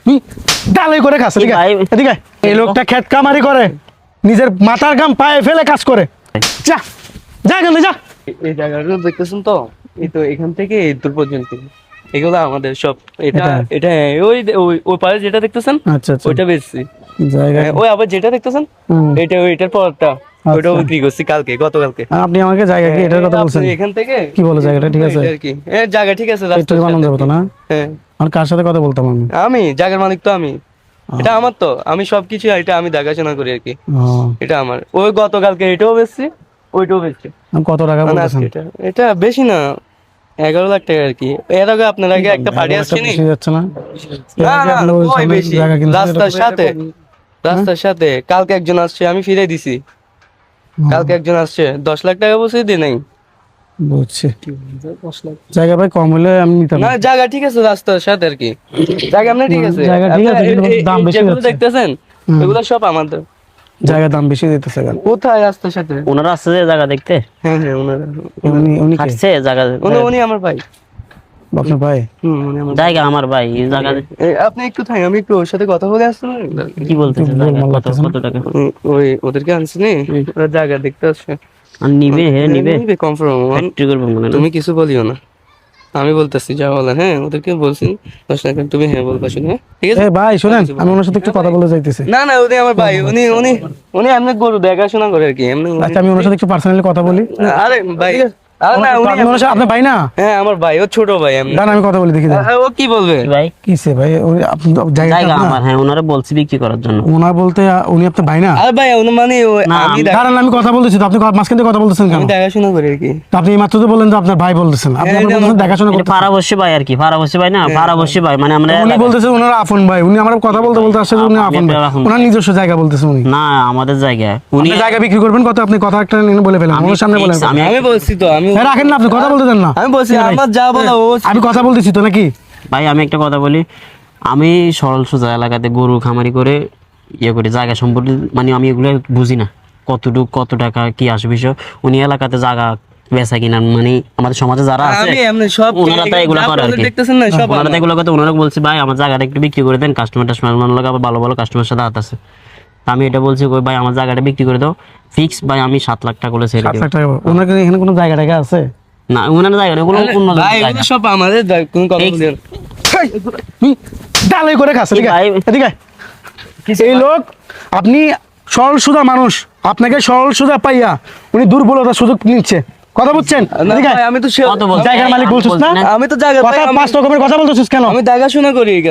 তুই ডালাই করে খাস এদিকে এদিকে এই লোকটা খেত কামারি করে নিজের মাথার ঘাম পায়ে ফেলে কাজ করে যা যা এখান থেকে যা এই জায়গাটা দেখতেছেন তো, এই তো এখান থেকে এই দূর পর্যন্ত এগুলো আমাদের সব। এটা এটা ওই ওই ওই পারে যেটা দেখতেছেন আচ্ছা আচ্ছা ওইটা বেচছি। জায়গা ওই আবার যেটা দেখতেছেন এটা ওইটার পরটা ওইটাও বিক্রি করছি গতকালকে। আপনি আমাকে জায়গা কি এটার কথা বলছেন? আপনি এখান থেকে কি বলে জায়গাটা ঠিক আছে? এটা আর কি জায়গা ঠিক আছে, একটু বানানো যাবে তো না? হ্যাঁ আর কার সাথে কথা বলতাম আমি? আমি জায়গার মালিক তো আমি, এটা আমার তো, আমি সবকিছু এটা আমি দেখাশোনা করি আর কি। এটা আমার। ওই গতকালকে এটাও বেচছি ওইটাও বেচছি। কত টাকা মানে বলতেছেন? আজকে এটা বেশি না, 11 লাখ টাকা আর কি। এর আগে আপনার আগে একটা পার্টি আসছে নি? বেশি যাচ্ছে না? না না ওই বেশি জায়গা কিনছেন রাস্তার সাথে কালকে একজন আসছে, আমি ফিরে দিছি। কালকে একজন আসছে 10 লাখ টাকা বসে দিয়ে নাই। বুঝছি। জায়গা ভাই কম হলে আমি নিতাম না জায়গা ঠিক আছে রাস্তার সাথে আর কি, জায়গা আপনি ঠিক আছে, জায়গা ঠিক আছে, কিন্তু দাম বেশি যেগুলো যাচ্ছে। দেখতেছেন এগুলো সব আমাদের। জায়গার দাম বেশি দিতেছে কেন? কোথায় রাস্তার সাথে? ওনারা আসছে যে জায়গা দেখতে, হ্যাঁ হ্যাঁ ওনারা উনি কে? হাঁটছে জায়গা, উনি আমার ভাই। আপনার ভাই? উনি আমার জায়গা আমার ভাই জায়গা। আপনি একটু থাকেন, আমি একটু ওর সাথে কথা বলে আসছি না। কি বলতেছে জায়গা কত কত টাকা? ওই ওদেরকে আনছি নি, ওরা জায়গা দেখতে আসছে। আর নিবে নিবে কনফার্ম। ফ্যাক্টরি করবো মনে না। তুমি কিছু বলিও না, আমি বলতেছি যা বলেন। হ্যাঁ ওদেরকে বলছি 10 লাখ, তুমি হ্যাঁ বলবা শুনে, হ্যাঁ ঠিক আছে? এই ভাই শুনেন, আমি ওনার সাথে একটু কথা বলে যাইতেছি। না না উনি আমার ভাই, উনি উনি উনি এমনি গরু দেখাশোনা করে আর কি এমনি। আচ্ছা আমি ওনার সাথে একটু পার্সোনালি কথা বলি। আরে ভাই, আরে না উনি আপনি ওনার সাথে, আপনার ভাই না? হ্যাঁ আমার ভাই, ও ছোট ভাই এমনি। দাঁড়ান আমি কথা বলি দেখি। ও কি বলবে? ভাই কিসে ভাই? আপনি জায়গা জায়গা আমার, হ্যাঁ ওনারা বলছি বিক্রি করার জন্য। ওনার বলতে উনি আপনার ভাই না? আরে ভাই উনি মানে না, আমি দাঁড়ান আমি কথা বলতেছি তো, আপনি মাঝখান থেকে কথা বলতেছেন কেন? আমি দেখাশোনা করি আর কি। তো আপনি এই মাত্র তো বললেন যে আপনার ভাই বলতেছেন, আপনি আমার বলতেছেন দেখাশোনা এটা করতে। পাড়াবসী ভাই আর কি, পাড়াবসী ভাই না, পাড়াবসী ভাই মানে আমরা উনি বলতেছেন ওনার আপন ভাই, উনি আমার কথা বলতে বলতে আসছে যে উনি আমি আপন ভাই, আপনার আপন ভাই। ওনার নিজস্ব জায়গা বলতেছেন উনি। না আমাদের জায়গা উনি আপনি জায়গা বিক্রি করবেন কত? আপনি কথা একটা নিয়ে বলে ফেলেন, আমার সামনে বলেন। আমি আমি বলছি তো, আমি রাখেন না, আপনি কথা বলতে দেন না। আমি বলছি আমার যা বলা ও। আমি কথা বলতেছি তো নাকি? ভাই আমি একটা কথা বলি, আমি সরল সোজা এলাকাতে গরু খামারি করে ইয়ে করি, জায়গা সম্পর্কে মানে আমি এগুলো বুঝি না কতটুক কত টাকা কি আসবে বিষয়। উনি এলাকাতে জায়গা বেচা কিনা মানে আমাদের সমাজে যারা আছে আমি এমনি সব ওনারা তো এগুলো করে আর কি, দেখতেছেন না সব ওনারা তো এগুলো করতে। ওনারা বলছে ভাই আমার জায়গাটা একটু বিক্রি করে দেন, কাস্টমার লাগে আবার ভালো ভালো কাস্টমার সাথে হাত আছে। তা আমি এটা বলছি কই ভাই আমার জায়গাটা বিক্রি করে দাও ফিক্স, ভাই আমি 7 লাখ টাকা করে ছেড়ে 7 দিই। লাখ টাকা? ওনার কি এখানে কোনো জায়গা টাকা আছে? না ওনার জায়গা এগুলো অন্য ভাই জায়গা। এগুলো সব আমাদের কোন কথা Fix। বলেন। তুই ডালাই করে খাস এদিকে ভাই। এদিকে। এই লোক, আপনি সরল সুদা মানুষ, আপনাকে সরল সুদা পাইয়া উনি দুর্বলতার সুযোগ নিচ্ছে। কথা বুঝছেন? না এদিকে। ভাই, আমি তো কত বলছেন? জায়গার মালিক বলছিস না? আমি তো জায়গা কথা 5 রকমের কথা বলতেছিস কেন? আমি দেখাশোনা করি।